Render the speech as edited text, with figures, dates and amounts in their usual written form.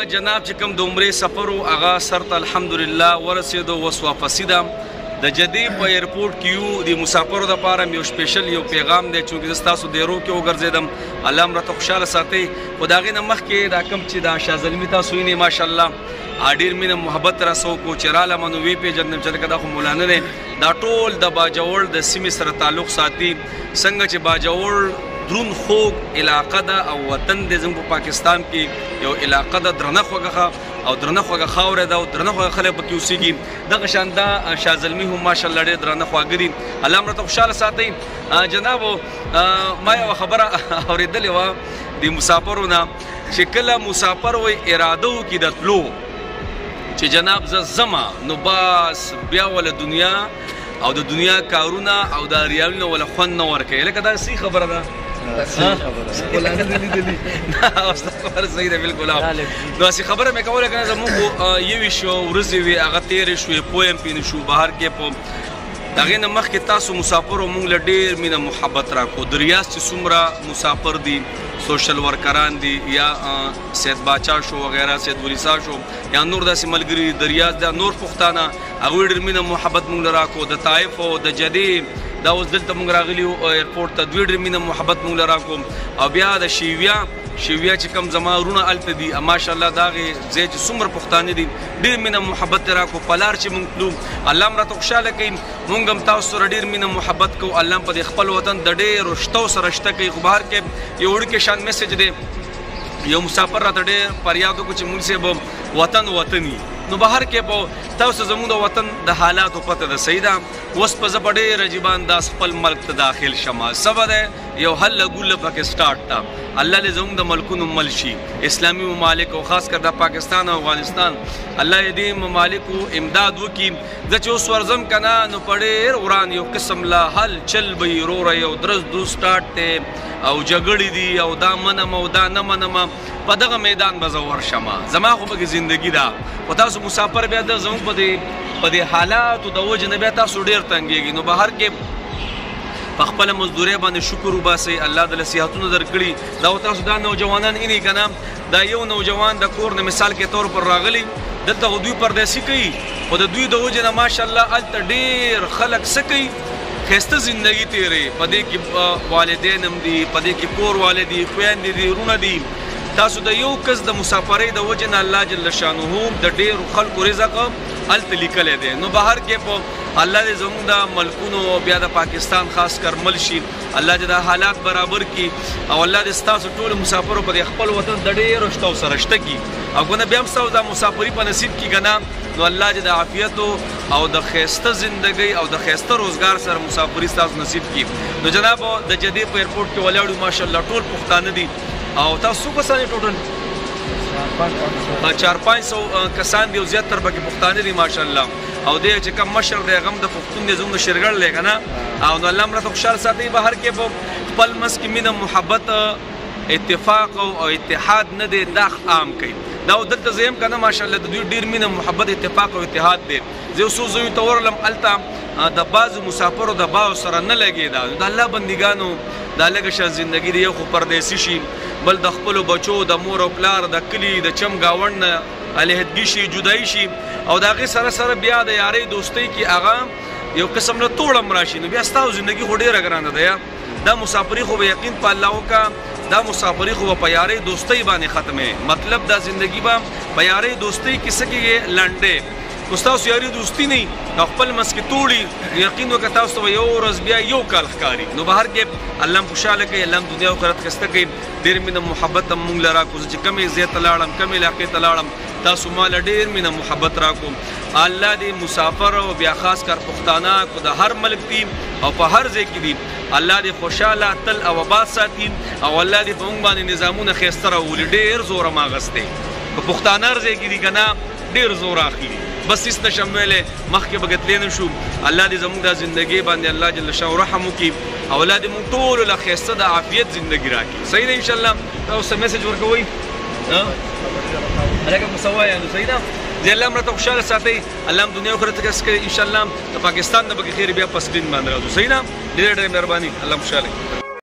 جناب چې کوم د عمرې سفر و هغه سر ته الحمدلله ورسېدو، اوس واپسي ده. د جدې په ایرپورټ کې یو د مسافرو دپاره یو سپیشل یو پیغام دی چې زه ستاسو دیرو کې وګرځېدم. الله م راته خوشحاله ساتئ. خو د هغې نه مخکې دا کوم چې دا شاه زلمي تاسو وینئ ماشاءالله ډېر مینه محبت راسه وکړو چې راله منو ویې پېژندم چې لکه دا خو مولا نه دی، دا ټول د باجوړ د سیمې سره تعلق ساتي. څنګه چې باجوړ درون خوږ علاقه ده او وطن دی زموږ په پاکستان کې یو علاقه ده، درنه خوږه او درنه خوږه خاوره ده او درنه خوږه خلک پکې اوسېږي. دغه شان دا شاه زلمي هم ماشاءالله ډېر درنه خواږه دي. الله م راته خوشحاله ساتئ. جنابو ما یوه خبره اورېدلې وه د مسافرو نه چې کله مسافر وایي اراده وکړي د تلو چې جناب زه ځمه نو بس بیا وله دنیا او د دنیا کارونه او د ریالونه وله خوند نه ورکوي. لکه دا صحیح خبره ده؟ صحیح خبره صحیح ده بالکل. نو هسې خبره مې کوله که نه زمونږ یوې شوه ورځې وې هغه تېرې شوې پوه یم پې نه شو بهر کې په د هغې نه مخکې تاسو مسافرو مونږ له ډېر مینه محبت راکړو. د ریاض چې څومره مسافر دي سوشل ورکران دي یا سید باچا شو وغیرہ سید ولیسا شو یا نور داسې ملګري د ریاض دا نور پښتانه هغوی ډېر مینه محبت مونږ له راکړو. د طایف او د جدې دا اوس دلته مونږ راغلي یو ایرپورټ ته دوی ډېر مینه محبت مونږ له راکړو. او بیا د شیویا چې کوم زما وروڼه هلته دي ماشاءالله د هغې ځای چې څومره پښتانه دي ډېر مینه محبت یې راکړو. په لار چې مونږ تلو الله م راته خوشحاله کوي، مونږ هم تاسو سره ډېر مینه محبت کوو. الله م په دې خپل وطن د ډېرو شتو سره شته کوي. خو بهر کې یو وړوکی شان میسج دی، یو مسافر راته ډېر فریاد وکړو چې مونږ صاحب وطني نو بهر کې به تاسو زموږ د وطن د حالاتو پته ده. صحیح ده. اوس په زه په ډېر عجیبه انداز خپل ملک ته داخل شمه سبه ده یو هله ګوله پکې سټارټ ده. الله دې زموږ د ملکونو مل شي اسلامي ممالک او خاص کر د پاکستان او افغانستان الله دې ممالکو امداد وکړي. زه چې اوس ورځم که نه نو په ډېر وران یو قسم لا هل چل به یې وروره یو درز دو سټارټ دی او جګړې دي او دا منم او دا نه منم په دغه میدان به زه ورشمه. زما خو پکې زندګي ده. خو تاسو مسافر بیا د زموږ په دې حالاتو د وجې نه بیا تاسو ډېر تنګېږي. نو بهر کې په خپله مزدورۍ باندې شکر وباسئ. الله د نصیحتونه درکړي دا تاسو دا نوجوانان اینې که نه دا یو نوجوان د کور نه مثال کې طور پر راغلی دلته خو دوی پردیسي کوي خو د دوی د وجې نه ماشاءالله هلته ډېر خلک څه کوي ښایسته زندګي تېروي. په دې کې والدین هم دي، په دې کې کور والې دي، خویندې دي، وروڼه دي. تاسو د یو کس د مسافرۍ د وجې نه الله جل شانه د ډېرو خلکو رزق هلته لیکلی دی. نو بهر کې په الله دې زموږ د ملکونو بیا د پاکستان خاص کر مل شي، الله دې دا حالات برابر کړي او الله دې ستاسو ټولو مسافرو په دې خپل وطن د ډېرو شتو سره شته کړي او که نه بیا هم ستاسو دا مسافري په نصیب کړي که نه نو الله دې د عافیتو او د ښایسته زندګۍ او د ښایسته روزګار سره مسافري ستاسو نصیب کړي. نو جنابو د جدې په ایرپورټ کې ولاړ یو ماشاءالله ټول پښتانه دي او تاسو څو کسان یې ټوټل 400-500 کسان دي او زیاتر پکې پښتانه دي ماشاءالله. او دی چې کوم مشر دی هغه هم د پښتون دی زموږ د شیرګړ دی که نه. او نو الله م راته خوشحال ساتئ. بهر کې په خپل منځ کې مینه محبت اتفاق او اتحاد نه دی دا عام کوي. دا دلته زه یم که نه ماشاءالله د دوی ډېر مینه محبت اتفاق او اتحاد دی. زه یو څو ځایو ته ورغلم هلته د بعضو مسافرو د باو سره نه لګېده. د الله بندګانو دا لږه شان زندګي دی، یو خو پردیسي شي بل د خپلو بچو د مور او پلار د کلي د چم ګاونډ نه علیحدګي شي جدایي شي او د هغې سره سره بیا د یارۍ دوستۍ کې هغه یو قسم له توړم راشي نو بیا ستاسو زندګي خو ډېره ګرانه ده. یا دا مسافري خو به یقین په الله وکړه دا مسافري خو به په یارۍ دوستۍ باندې ختمې مطلب دا زندګي به په یارۍ دوستۍ کې څه کېږي لنډې خو ستاسو یاري دوستي نه وي او خپل منځ کې توړي یقین وکړه تاسو ته به یو ورځ بیا یو کال ښکاري. نو بهر کې الله م خوشحاله کوي، الله م دنیا او آخرت ښایسته کوي. ډېر مینه محبت هم مونږ له راکړو. زه چې کومې ځای ته لاړم کومې علاقې ته لاړم تاسو ما له ډېر مینه محبت راکړو. الله دې مسافر او بیا خاص کر پښتانه کو د هر ملک دي او په هر ځای کې دي الله دې خوشحاله تل او آباد ساتي او الله دې په مونږ باندې نظامونه ښایسته راولي. ډېر زور هم اخیستی که پښتانه هر ځای کې دي که نه ډېر زور اخلي. بس هېڅ نشم ویلی مخکې به ګتلی نه شو. الله دې زموږ دا زندګۍ باندې الله جل شانه رحم وکړي او الله دې مونږ ټولو له ښایسته د عافیت زندګي راکړي. صحیح ده انشاءالله. تاسو څه میسج ورکوئ هلکه مو څه وایه نو صحیح ده. دې الله م راته خوشحاله ساتئ. الله م دنیا آخرت کې انشاءالله د پاکستان نه به خیر بیا په سکرین باندې راځو. صحیح ده. ډېره ډېره مهرباني. الله خوشحاله